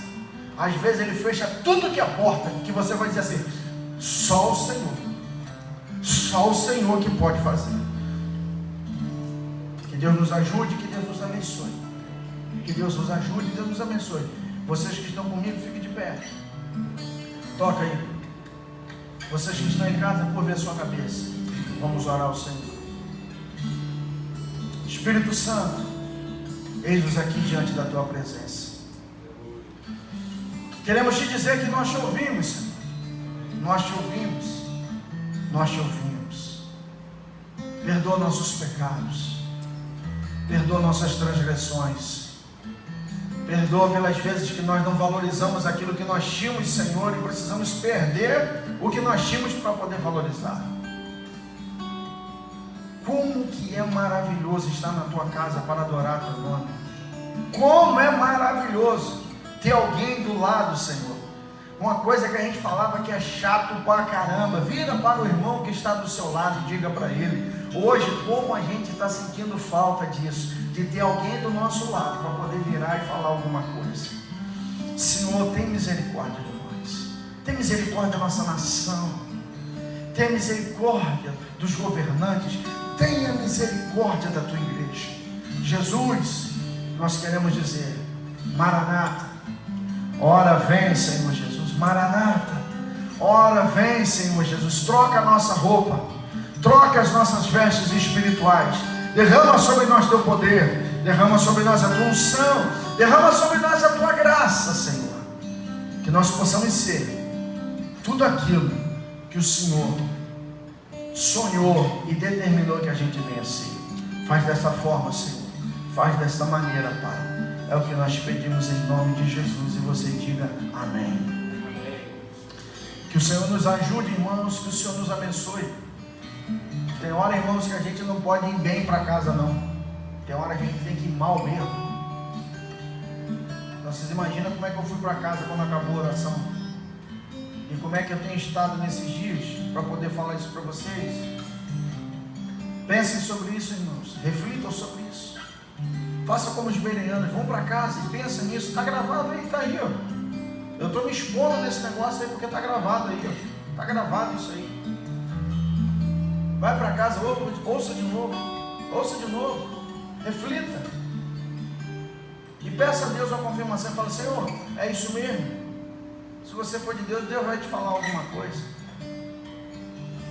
às vezes ele fecha tudo que é porta, que você vai dizer assim: só o Senhor que pode fazer. Que Deus nos ajude, que Deus nos abençoe. Que Deus nos ajude, que Deus nos abençoe. Vocês que estão comigo, fiquem de pé. Toca aí. Vocês que estão em casa, curvem a sua cabeça. Vamos orar ao Senhor. Espírito Santo, eis-nos aqui diante da Tua presença. Queremos te dizer que nós te ouvimos, Senhor. Nós te ouvimos. Nós te ouvimos. Perdoa nossos pecados. Perdoa nossas transgressões. Perdoa pelas vezes que nós não valorizamos aquilo que nós tínhamos, Senhor, e precisamos perder o que nós tínhamos para poder valorizar. Como que é maravilhoso estar na tua casa para adorar teu nome. Como é maravilhoso ter alguém do lado, Senhor. Uma coisa que a gente falava que é chato pra caramba, vira para o irmão que está do seu lado e diga para ele. Hoje, como a gente está sentindo falta disso, de ter alguém do nosso lado para poder virar e falar alguma coisa. Senhor, tem misericórdia de nós. Tem misericórdia da nossa nação. Tenha misericórdia dos governantes. Tenha misericórdia da tua igreja. Jesus, nós queremos dizer: Maranata, ora vem, Senhor Jesus. Maranata, ora vem, Senhor Jesus. Troca a nossa roupa, troca as nossas vestes espirituais, derrama sobre nós teu poder, derrama sobre nós a tua unção, derrama sobre nós a tua graça, Senhor, que nós possamos ser tudo aquilo que o Senhor sonhou e determinou que a gente venha ser. Faz dessa forma, Senhor, faz desta maneira, Pai. É o que nós pedimos em nome de Jesus, e você diga amém. Que o Senhor nos ajude, irmãos, que o Senhor nos abençoe. Tem hora, irmãos, que a gente não pode ir bem para casa, não. Tem hora que a gente tem que ir mal mesmo. Vocês imaginam como é que eu fui para casa quando acabou a oração? E como é que eu tenho estado nesses dias para poder falar isso para vocês? Pensem sobre isso, irmãos. Reflitam sobre isso. Faça como os bereanos, vão para casa e pensem nisso. Está gravado aí, está aí, ó. Eu estou me expondo nesse negócio aí porque está gravado aí, ó. Está gravado isso aí. Vai para casa, ouça de novo. Ouça de novo. Reflita. E peça a Deus uma confirmação. Fala, Senhor, é isso mesmo? Se você for de Deus, Deus vai te falar alguma coisa.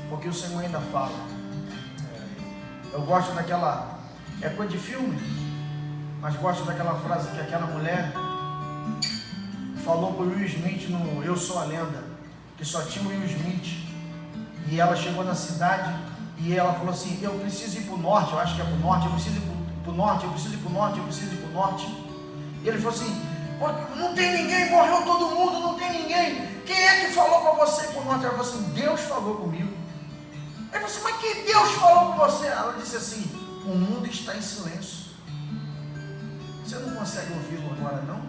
Porque o Senhor ainda fala. Eu gosto daquela... É coisa de filme. Mas gosto daquela frase que aquela mulher falou para o Will Smith no Eu Sou a Lenda. Que só tinha o Will Smith. E ela chegou na cidade e ela falou assim, eu preciso ir para o norte, eu acho que é para o norte, eu preciso ir para o norte, eu preciso ir para o norte, eu preciso ir para o norte. E ele falou assim, não tem ninguém, morreu todo mundo, não tem ninguém. Quem é que falou para você ir para o norte? Ela falou assim, Deus falou comigo. Ele falou assim, mas que Deus falou com você? Ela disse assim, o mundo está em silêncio. Você não consegue ouvi-lo agora não?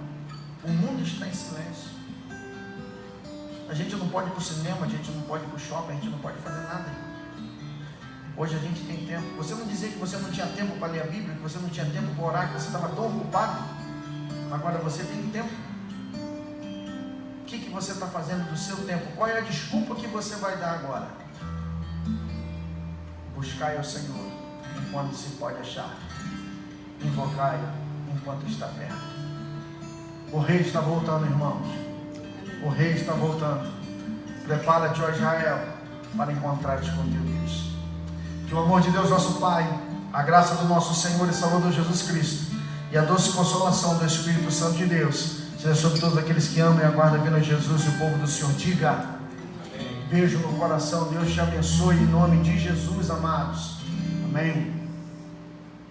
O mundo está em silêncio. A gente não pode ir para o cinema, a gente não pode ir para o shopping, a gente não pode fazer nada. Hoje a gente tem tempo. Você não dizia que você não tinha tempo para ler a Bíblia, que você não tinha tempo para orar, que você estava tão ocupado. Agora você tem tempo. O que você está fazendo do seu tempo? Qual é a desculpa que você vai dar agora? Buscai ao Senhor enquanto se pode achar. Invocai-o enquanto está perto. O rei está voltando, irmãos. O rei está voltando. Prepara-te, ó Israel, para encontrares com Deus. Que o amor de Deus, nosso Pai, a graça do nosso Senhor e Salvador Jesus Cristo e a doce consolação do Espírito Santo de Deus seja sobre todos aqueles que amam e aguardam a vinda de Jesus e o povo do Senhor. Diga, beijo no coração. Deus te abençoe em nome de Jesus, amados. Amém.